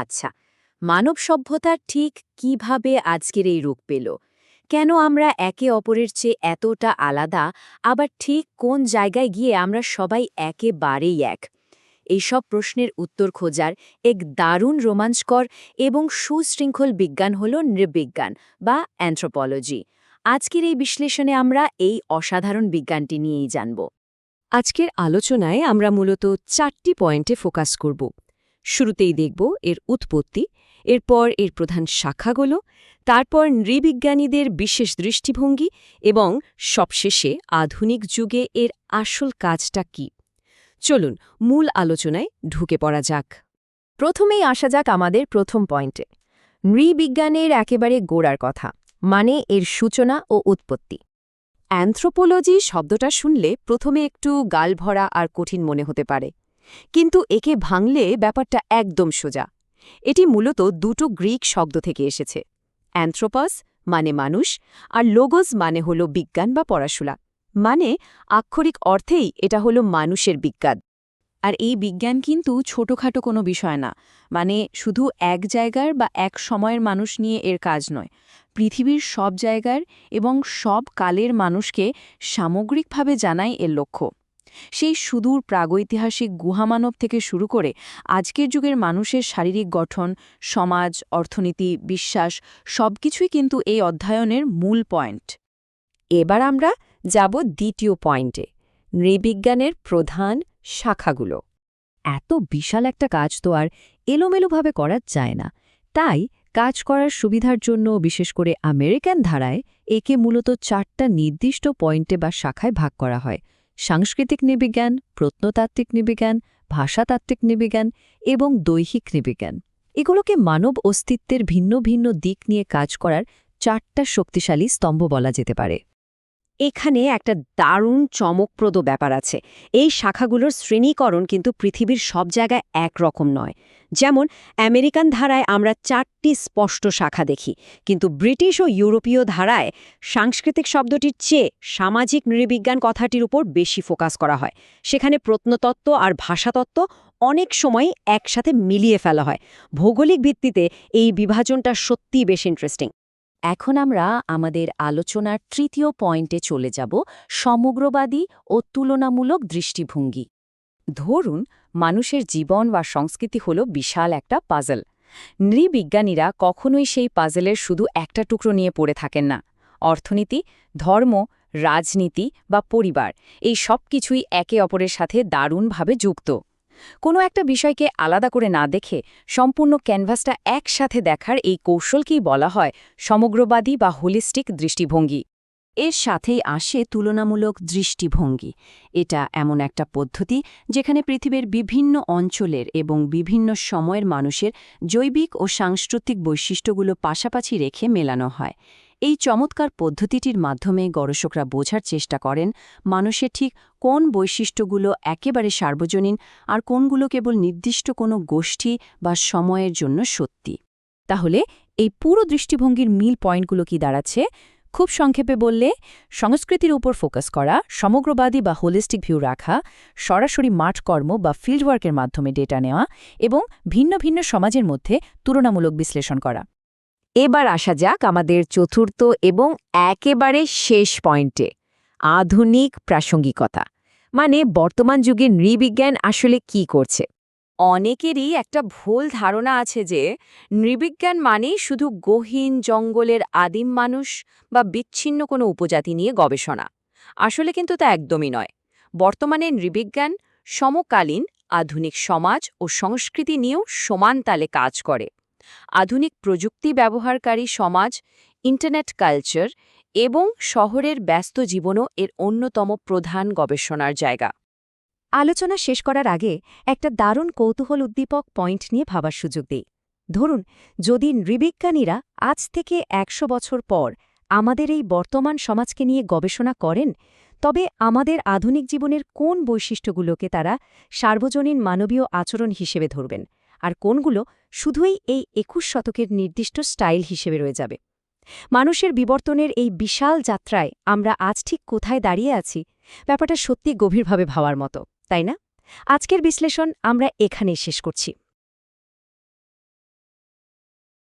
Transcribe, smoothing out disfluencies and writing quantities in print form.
আচ্ছা, মানব সভ্যতার ঠিক কিভাবে আজকের এই রূপ পেল? কেন আমরা একে অপরের চেয়ে এতটা আলাদা, আবার ঠিক কোন জায়গায় গিয়ে আমরা সবাই একেবারেই এক? এইসব প্রশ্নের উত্তর খোঁজার এক দারুণ রোমাঞ্চকর এবং সুশৃঙ্খল বিজ্ঞান হল নৃবিজ্ঞান বা অ্যানথ্রোপোলজি। আজকের এই বিশ্লেষণে আমরা এই অসাধারণ বিজ্ঞানটি নিয়েই জানব। আজকের আলোচনায় আমরা মূলত 4টি পয়েন্টে ফোকাস করব। শুরুতেই দেখব এর উৎপত্তি, এরপর এর প্রধান শাখাগুলো, তারপর নৃবিজ্ঞানীদের বিশেষ দৃষ্টিভঙ্গি এবং সবশেষে আধুনিক যুগে এর আসল কাজটা কি। চলুন মূল আলোচনায় ঢুকে পড়া যাক। প্রথমেই আসা যাক আমাদের প্রথম পয়েন্টে, নৃবিজ্ঞানের একেবারে গোড়ার কথা, মানে এর সূচনা ও উৎপত্তি। অ্যানথ্রোপোলজি শব্দটা শুনলে প্রথমে একটু গালভরা আর কঠিন মনে হতে পারে, কিন্তু একে ভাঙলে ব্যাপারটা একদম সোজা। এটি মূলত দুটো গ্রিক শব্দ থেকে এসেছে। অ্যানথ্রোপাস মানে মানুষ, আর লোগোস মানে হল বিজ্ঞান বা পড়াশোনা। মানে আক্ষরিক অর্থেই এটা হলো মানুষের বিজ্ঞান। আর এই বিজ্ঞান কিন্তু ছোটখাটো কোনো বিষয় না, মানে শুধু এক জায়গার বা এক সময়ের মানুষ নিয়ে এর কাজ নয়। পৃথিবীর সব জায়গার এবং সব কালের মানুষকে সামগ্রিকভাবে জানাই এর লক্ষ্য। সেই সুদূর প্রাগৈতিহাসিক গুহামানব থেকে শুরু করে আজকের যুগের মানুষের শারীরিক গঠন, সমাজ, অর্থনীতি, বিশ্বাস সবকিছুই কিন্তু এই অধ্যয়নের মূল পয়েন্ট। এবার আমরা যাব দ্বিতীয় পয়েন্টে, নৃবিজ্ঞানের প্রধান শাখাগুলো। এত বিশাল একটা কাজ তো আর এলোমেলোভাবে করা যায় না, তাই কাজ করার সুবিধার জন্য বিশেষ করে আমেরিকান ধারায় একে মূলত 4টা নির্দিষ্ট পয়েন্টে বা শাখায় ভাগ করা হয়: সাংস্কৃতিক নৃবিজ্ঞান, প্রত্নতাত্ত্বিক নৃবিজ্ঞান, ভাষাতাত্ত্বিক নৃবিজ্ঞান এবং দৈহিক নৃবিজ্ঞান। এগুলোকে মানব অস্তিত্বের ভিন্ন ভিন্ন দিক নিয়ে কাজ করার 4টা শক্তিশালী স্তম্ভ বলা যেতে পারে। এখানে একটা দারুণ চমকপ্রদ ব্যাপার আছে। এই শাখাগুলোর শ্রেণীকরণ কিন্তু পৃথিবীর সব জায়গায় একরকম নয়। যেমন আমেরিকান ধারায় আমরা 4টি স্পষ্ট শাখা দেখি, কিন্তু ব্রিটিশ ও ইউরোপীয় ধারায় সাংস্কৃতিক শব্দটির চেয়ে সামাজিক নৃবিজ্ঞান কথাটির উপর বেশি ফোকাস করা হয়। সেখানে প্রত্নতত্ত্ব আর ভাষাতত্ত্ব অনেক সময় একসাথে মিলিয়ে ফেলা হয়। ভৌগোলিক ভিত্তিতে এই বিভাজনটা সত্যিই বেশ ইন্টারেস্টিং। এখন আমরা আমাদের আলোচনার তৃতীয় পয়েন্টে চলে যাব, সমগ্রবাদী ও তুলনামূলক দৃষ্টিভঙ্গি। ধরুন, মানুষের জীবন বা সংস্কৃতি হল বিশাল একটা পাজল। নৃবিজ্ঞানীরা কখনোই সেই পাজলের শুধু একটা টুকরো নিয়ে পড়ে থাকেন না। অর্থনীতি, ধর্ম, রাজনীতি বা পরিবার, এই সব কিছুই একে অপরের সাথে দারুণভাবে যুক্ত। কোনো একটা বিষয়কে আলাদা করে না দেখে সম্পূর্ণ ক্যানভাসটা একসাথে দেখার এই কৌশলকেই বলা হয় সমগ্রবাদী বা হোলিস্টিক দৃষ্টিভঙ্গি। এর সাথেই আসে তুলনামূলক দৃষ্টিভঙ্গি। এটা এমন একটা পদ্ধতি যেখানে পৃথিবীর বিভিন্ন অঞ্চলের এবং বিভিন্ন সময়ের মানুষের জৈবিক ও সাংস্কৃতিক বৈশিষ্ট্যগুলো পাশাপাশি রেখে মেলানো হয়। এই চমৎকার পদ্ধতিটির মাধ্যমে গবেষকরা বোঝার চেষ্টা করেন মানুষের ঠিক কোন বৈশিষ্ট্যগুলো একেবারে সার্বজনীন আর কোনগুলো কেবল নির্দিষ্ট কোনো গোষ্ঠী বা সময়ের জন্য সত্যি। তাহলে এই পুরো দৃষ্টিভঙ্গির মিল পয়েন্টগুলো কি দাঁড়াচ্ছে? খুব সংক্ষেপে বললে, সংস্কৃতির উপর ফোকাস করা, সমগ্রবাদী বা হোলিস্টিক ভিউ রাখা, সরাসরি মাঠকর্ম বা ফিল্ডওয়ার্কের মাধ্যমে ডেটা নেওয়া এবং ভিন্ন ভিন্ন সমাজের মধ্যে তুলনামূলক বিশ্লেষণ করা। এবার আসা যাক আমাদের চতুর্থ এবং একেবারে শেষ পয়েন্টে, আধুনিক প্রাসঙ্গিকতা। মানে বর্তমান যুগে নৃবিজ্ঞান আসলে কি করছে। অনেকেরই একটা ভুল ধারণা আছে যে নৃবিজ্ঞান মানেই শুধু গহীন জঙ্গলের আদিম মানুষ বা বিচ্ছিন্ন কোনো উপজাতি নিয়ে গবেষণা। আসলে কিন্তু তা একদমই নয়। বর্তমানে নৃবিজ্ঞান সমকালীন আধুনিক সমাজ ও সংস্কৃতি নিয়েও সমান তালে কাজ করে। আধুনিক প্রযুক্তি ব্যবহারকারী সমাজ, ইন্টারনেট কালচার এবং শহরের ব্যস্ত জীবনও এর অন্যতম প্রধান গবেষণার জায়গা। আলোচনা শেষ করার আগে একটা দারুণ কৌতূহল উদ্দীপক পয়েন্ট নিয়ে ভাবার সুযোগ দিই। ধরুন, যদি নৃবিজ্ঞানীরা আজ থেকে 100 বছর পর আমাদের এই বর্তমান সমাজকে নিয়ে গবেষণা করেন, তবে আমাদের আধুনিক জীবনের কোন বৈশিষ্ট্যগুলোকে তারা সার্বজনীন মানবীয় আচরণ হিসেবে ধরবেন, আর কোনগুলো শুধুই এই 21 শতকের নির্দিষ্ট স্টাইল হিসেবে রয়ে যাবে? মানুষের বিবর্তনের এই বিশাল যাত্রায় আমরা আজ ঠিক কোথায় দাঁড়িয়ে আছি, ব্যাপারটা সত্যি গভীরভাবে ভাবার মতো, তাই না? আজকের বিশ্লেষণ আমরা এখানেই শেষ করছি।